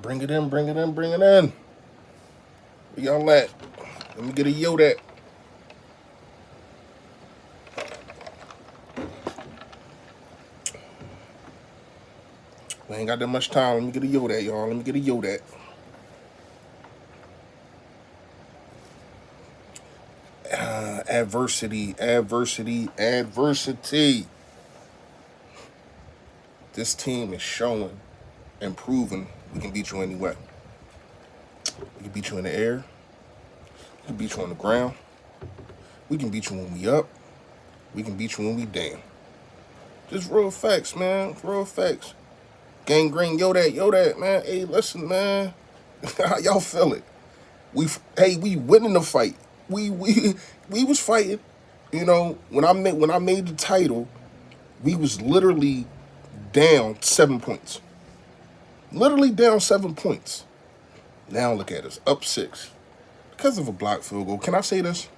Bring it in, bring it in, bring it in. Where y'all at? Let me get a Yoda. We ain't got that much time. Let me get a Yoda, y'all. Let me get a Yoda. Adversity, adversity, adversity. This team is showing and proving we can beat you anyway. We can beat you in the air. We can beat you on the ground. We can beat you when we up. We can beat you when we down. Just real facts, man. Real facts. Gangrene, yo that, man. Hey, listen, man. How y'all feel it? We winning the fight. We was fighting. You know, when I made the title, we was literally down 7 points. Literally down 7 points. Now look at us, up 6. Because of a blocked field goal. Can I say this?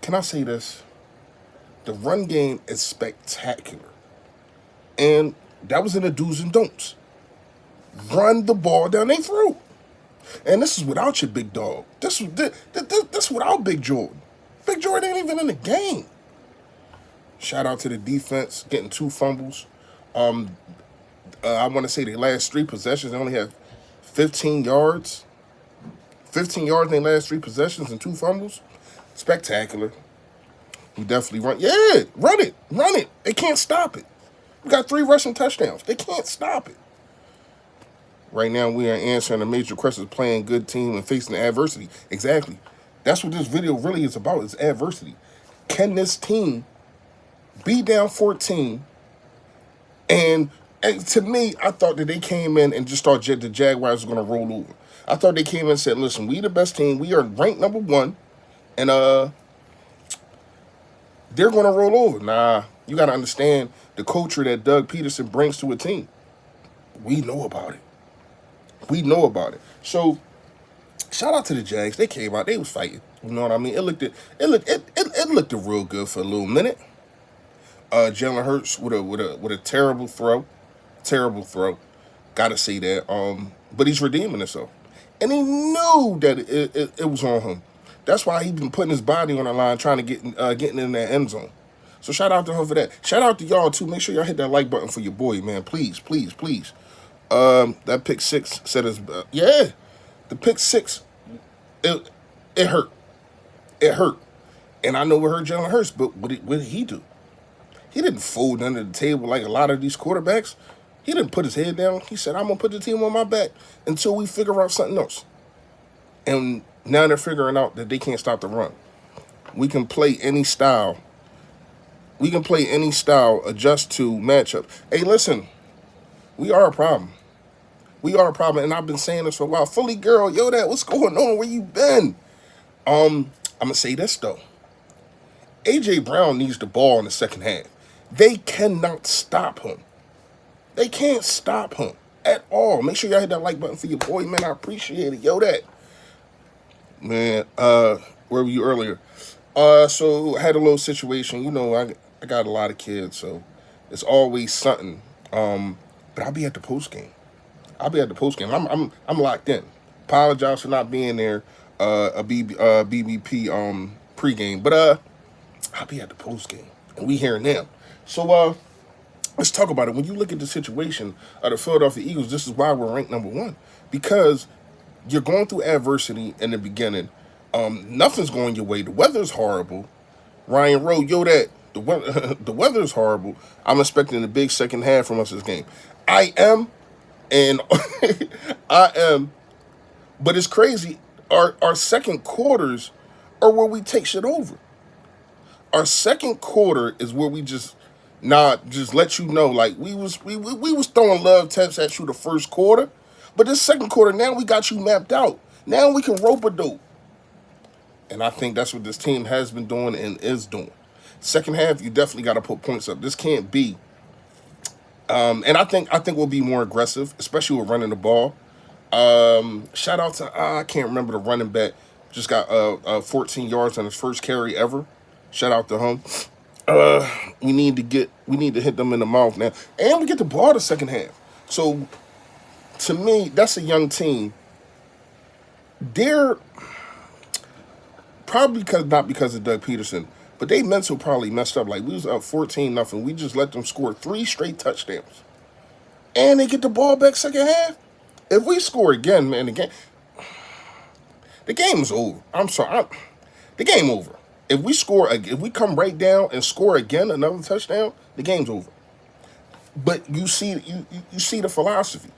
Can I say this? The run game is spectacular. And that was in the do's and don'ts. Run the ball down their throat. And this is without your big dog. This without Big Jordan. Big Jordan ain't even in the game. Shout out to the defense, getting 2 fumbles. I want to say the last 3 possessions, they only have 15 yards. 15 yards in their last 3 possessions and 2 fumbles. Spectacular. We definitely run. Yeah, run it. Run it. They can't stop it. We got 3 rushing touchdowns. They can't stop it. Right now, we are answering the major questions, playing good team and facing adversity. Exactly. That's what this video really is about, is adversity. Can this team be down 14? And to me, I thought that they came in and just thought the Jaguars were going to roll over. I thought they came in and said, listen, we the best team. We are ranked number 1. And they're going to roll over. Nah, you got to understand the culture that Doug Peterson brings to a team. We know about it. We know about it. So, shout out to the Jags. They came out. They was fighting. You know what I mean? It looked real good for a little minute. Jalen Hurts with a terrible throw. Terrible throw. Gotta say that. But he's redeeming himself. And he knew that it was on him. That's why he's been putting his body on the line trying to getting in that end zone. So shout out to him for that. Shout out to y'all too. Make sure y'all hit that like button for your boy, man. Please, please, please. That pick 6 said his yeah. The pick 6, it hurt. It hurt. And I know it hurt Jalen Hurts, but what did he do? He didn't fold under the table like a lot of these quarterbacks. He didn't put his head down. He said, I'm going to put the team on my back until we figure out something else. And now they're figuring out that they can't stop the run. We can play any style. We can play any style, adjust to matchup. Hey, listen, we are a problem. We are a problem, and I've been saying this for a while. Fully girl, yo, what's going on? Where you been? I'm going to say this, though. A.J. Brown needs the ball in the second half. They cannot stop him. They can't stop him at all. Make sure y'all hit that like button for your boy, man. I appreciate it. Yo, Man, where were you earlier? So I had a little situation. You know, I got a lot of kids, so it's always something. But I'll be at the post game. I'm locked in. Apologize for not being there. BBP pregame, but I'll be at the post game, and we hearing them. So let's talk about it. When you look at the situation of the Philadelphia Eagles, this is why we're ranked number 1, because you're going through adversity in the beginning. Nothing's going your way. The weather's horrible. Ryan Rowe, the weather's horrible. I'm expecting a big second half from us this game. I am, and I am, but it's crazy. Our second quarters are where we take shit over. Our second quarter is where we just let you know, like we was throwing love taps at you the first quarter, but this second quarter now we got you mapped out. Now we can rope a dope, and I think that's what this team has been doing and is doing. Second half, you definitely got to put points up. This can't be. And I think we'll be more aggressive, especially with running the ball. Shout out to I can't remember the running back. Just got 14 yards on his first carry ever. Shout out to him. We need to hit them in the mouth now, and we get the ball the second half. So To me, that's a young team. They're probably not because of Doug Peterson, but they mental probably messed up. Like we was up 14-0. We just let them score 3 straight touchdowns. And they get the ball back second half. If we score again, man, the game is over. I'm sorry. The game over. If we come right down and score again another touchdown, the game's over. But you see the philosophy.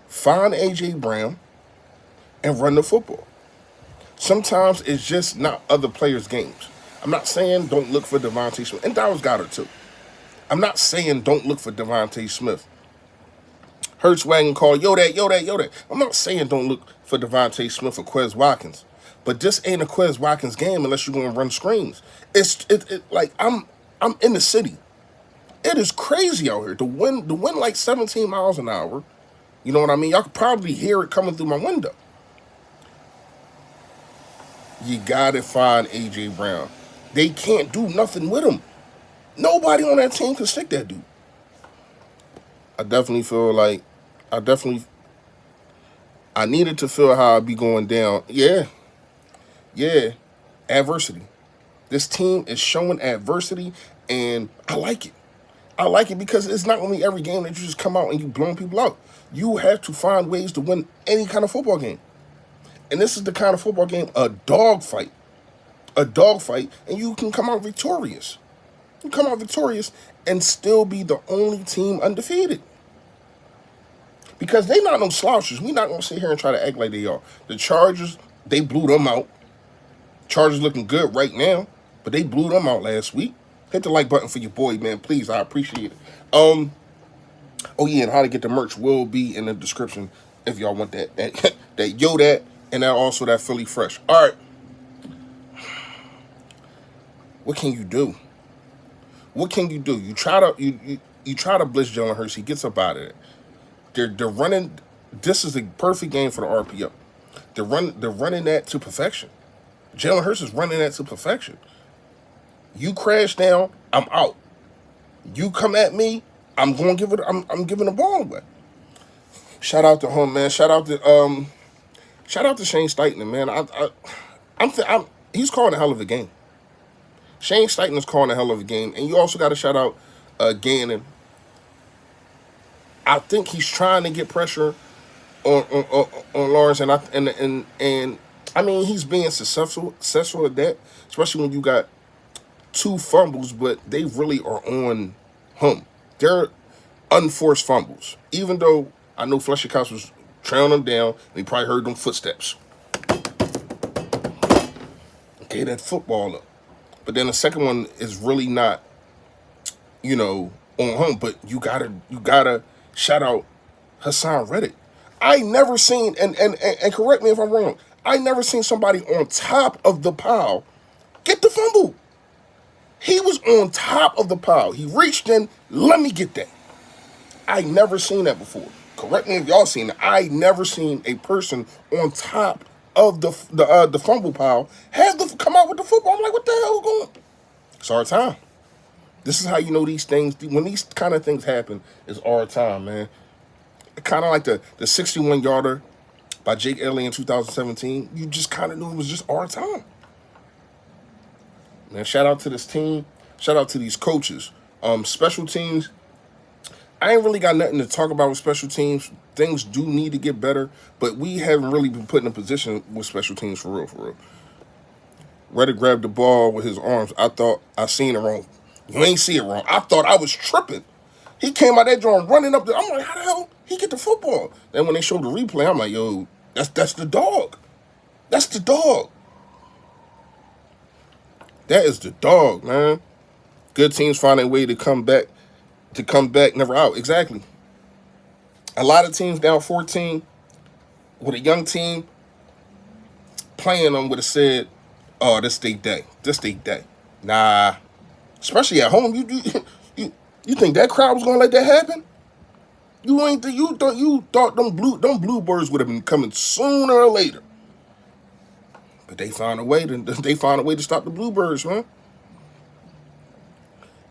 Find A.J. Brown and run the football. Sometimes it's just not other players' games. I'm not saying don't look for Devontae Smith. And Dallas Goedert too. I'm not saying don't look for Devontae Smith. Hurts wagon call, yo that. I'm not saying don't look for Devontae Smith or Quez Watkins. But this ain't a Quez Watkins game unless you're going to run screens. Like I'm in the city. It is crazy out here. The wind like 17 miles an hour. You know what I mean? Y'all could probably hear it coming through my window. You gotta find A.J. Brown. They can't do nothing with him. Nobody on that team can stick that dude. I definitely feel like I needed to feel how I'd be going down. Yeah. Adversity. This team is showing adversity, and I like it. I like it because it's not only every game that you just come out and you blowing people out. You have to find ways to win any kind of football game. And this is the kind of football game, a dogfight, and you can come out victorious. You come out victorious and still be the only team undefeated. Because they not no slouches. We not going to sit here and try to act like they are. The Chargers, they blew them out. Chargers looking good right now, but they blew them out last week. Hit the like button for your boy, man. Please, I appreciate it. Oh, yeah, and how to get the merch will be in the description if y'all want that. That, and also that Philly Fresh. All right. What can you do? What can you do? You try to blitz Jalen Hurts. He gets up out of it. They're running. This is a perfect game for the RPO. They're running that to perfection. Jalen Hurts is running that to perfection. You crash down, I'm out. You come at me, I'm giving the ball away. Shout out to him, man. Shout out to Shane Steichen, man. He's calling a hell of a game. Shane Steichen is calling a hell of a game, and you also got to shout out Gannon. I think he's trying to get pressure on Lawrence, and I mean he's being successful at that, especially when you got 2 fumbles, but they really are on him. They're unforced fumbles, even though I know Fletcher Cox was trailing them down, and he probably heard them footsteps. Okay, that football up. But then the second one is really not, on him. But you gotta shout out Hassan Reddick. I never seen, and correct me if I'm wrong, I never seen somebody on top of the pile get the fumble. He was on top of the pile. He reached in, let me get that. I never seen that before. Correct me if y'all seen it. I never seen a person on top of the fumble pile have to come out with the football. I'm like, what the hell is going on? It's our time. This is how you know these things, when these kind of things happen, it's our time, man. Kind of like the 61-yarder by Jake Elliott in 2017. You just kind of knew it was just our time. Man, shout out to this team. Shout out to these coaches. Special teams, I ain't really got nothing to talk about with special teams. Things do need to get better, but we haven't really been put in a position with special teams for real. Reddick grabbed the ball with his arms. I thought I seen it wrong. You ain't see it wrong. I thought I was tripping. He came out that joint running up there. I'm like, how the hell he get the football? Then when they showed the replay, I'm like, yo, that's the dog. That's the dog. That is the dog, man. Good teams find a way to come back, never out. Exactly. A lot of teams down 14 with a young team playing them would have said, oh, this they day. Nah. Especially at home, you think that crowd was gonna let that happen? You thought them Bluebirds would have been coming sooner or later. But they found a way to stop the Bluebirds, man.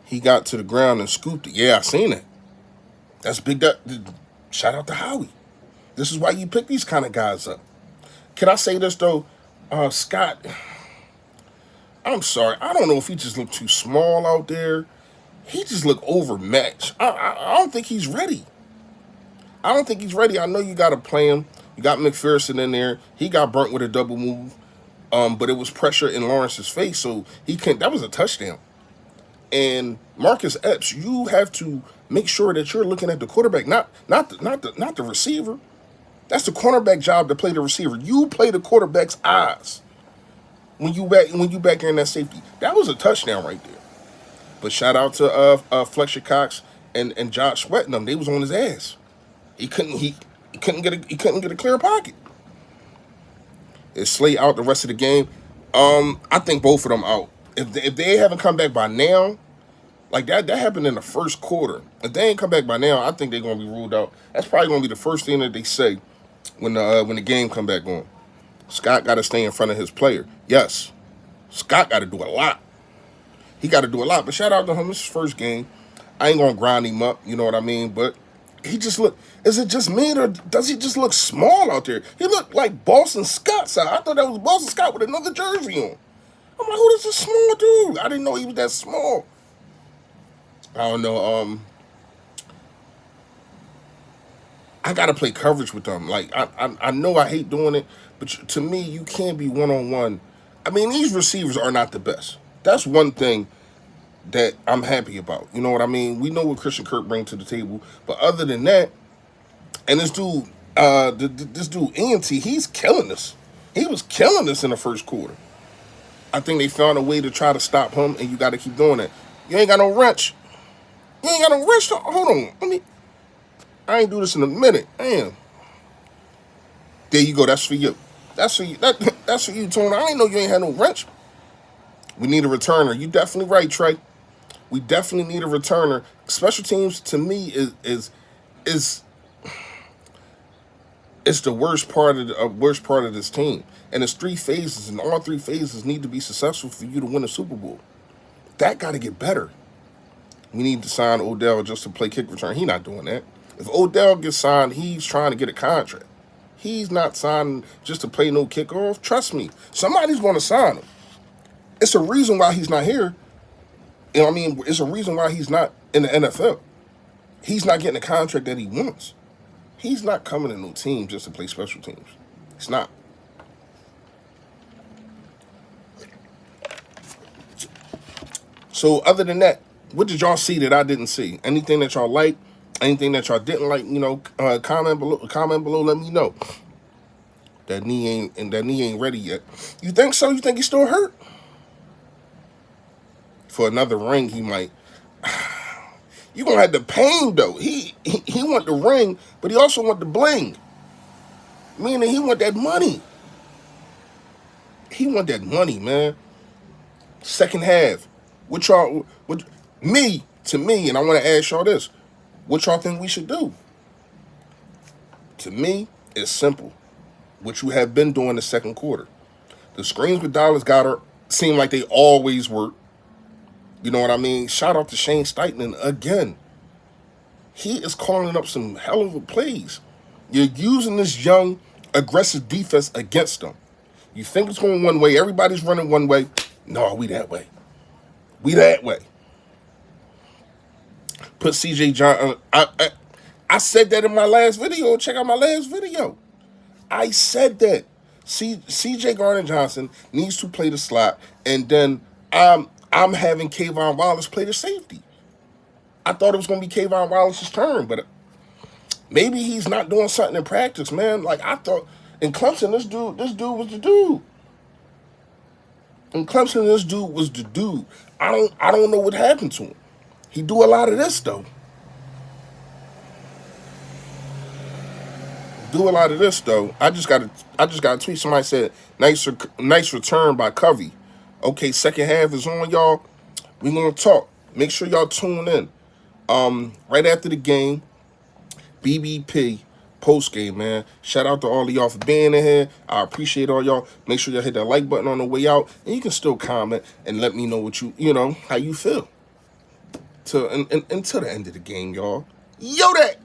He got to the ground and scooped it. Yeah, I seen it. That's big. Shout out to Howie. This is why you pick these kind of guys up. Can I say this, though? Scott, I'm sorry. I don't know if he just looked too small out there. He just looked overmatched. I don't think he's ready. I don't think he's ready. I know you got to play him. You got McPherson in there. He got burnt with a double move. But it was pressure in Lawrence's face, so he couldn't. That was a touchdown. And Marcus Epps, you have to make sure that you're looking at the quarterback, not the receiver. That's the cornerback job to play the receiver. You play the quarterback's eyes when you back there in that safety. That was a touchdown right there. But shout out to Fletcher Cox and Josh Sweat them. They was on his ass. He couldn't get a clear pocket. Is Slay out the rest of the game? I think both of them out. If they haven't come back by now, like that happened in the first quarter. If they ain't come back by now, I think they're gonna be ruled out. That's probably gonna be the first thing that they say when the game come back on. Scott got to stay in front of his player. Yes, Scott got to do a lot. He got to do a lot. But shout out to him. This is his first game. I ain't gonna grind him up. You know what I mean? But he just look. Is it just me, or does he just look small out there? He looked like Boston Scott. I thought that was Boston Scott with another jersey on. I'm like, who is this small dude? I didn't know he was that small. I don't know. I gotta play coverage with them. Like I know I hate doing it, but to me, you can't be one-on-one. I mean, these receivers are not the best. That's one thing that I'm happy about. You know what I mean? We know what Christian Kirk brings to the table, but other than that, and this dude, this dude ENT, he's killing us. He was killing us in the first quarter. I think they found a way to try to stop him, and you got to keep doing that. You ain't got no wrench. You ain't got no wrench. Hold on. I ain't do this in a minute. Damn. There you go. That's for you. That's for you. That's for you, Tony. I ain't know you ain't had no wrench. We need a returner. You definitely right, Trey. We definitely need a returner. Special teams, to me, is it's the worst part of this team. And it's 3 phases, and all 3 phases need to be successful for you to win a Super Bowl. That got to get better. We need to sign Odell just to play kick return. He's not doing that. If Odell gets signed, he's trying to get a contract. He's not signing just to play no kickoff. Trust me, somebody's going to sign him. It's a reason why he's not here. You know what I mean? It's a reason why he's not in the NFL. He's not getting the contract that he wants. He's not coming to no team just to play special teams. He's not. So other than that, what did y'all see that I didn't see? Anything that y'all like? Anything that y'all didn't like? You know, comment below. Let me know. That knee ain't ready yet. You think so? You think he's still hurt? For another ring, he might. You gonna have the pain though. He want the ring, but he also want the bling. Meaning he want that money. He want that money, man. Second half. To me, and I want to ask y'all this. What y'all think we should do? To me, it's simple. What you have been doing the second quarter. The screens with Dallas Goedert seem like they always work. You know what I mean? Shout out to Shane Steichen again. He is calling up some hell of a plays. You're using this young, aggressive defense against them. You think it's going one way. Everybody's running one way. No, we that way. We that way. Put CJ John. I said that in my last video. Check out my last video. I said that. CJ Gardner-Johnson needs to play the slot, and then I'm having Kayvon Wallace play the safety. I thought it was going to be Kayvon Wallace's turn, but maybe he's not doing something in practice, man. Like I thought in Clemson, this dude was the dude. In Clemson, this dude was the dude. I don't know what happened to him. He do a lot of this though. I just got a tweet. Somebody said nice return by Covey. Okay, second half is on, y'all. We gonna talk. Make sure y'all tune in. Right after the game, BBP post game, man. Shout out to all of y'all for being in here. I appreciate all y'all. Make sure y'all hit that like button on the way out, and you can still comment and let me know what how you feel. Until the end of the game, y'all. Yo, that.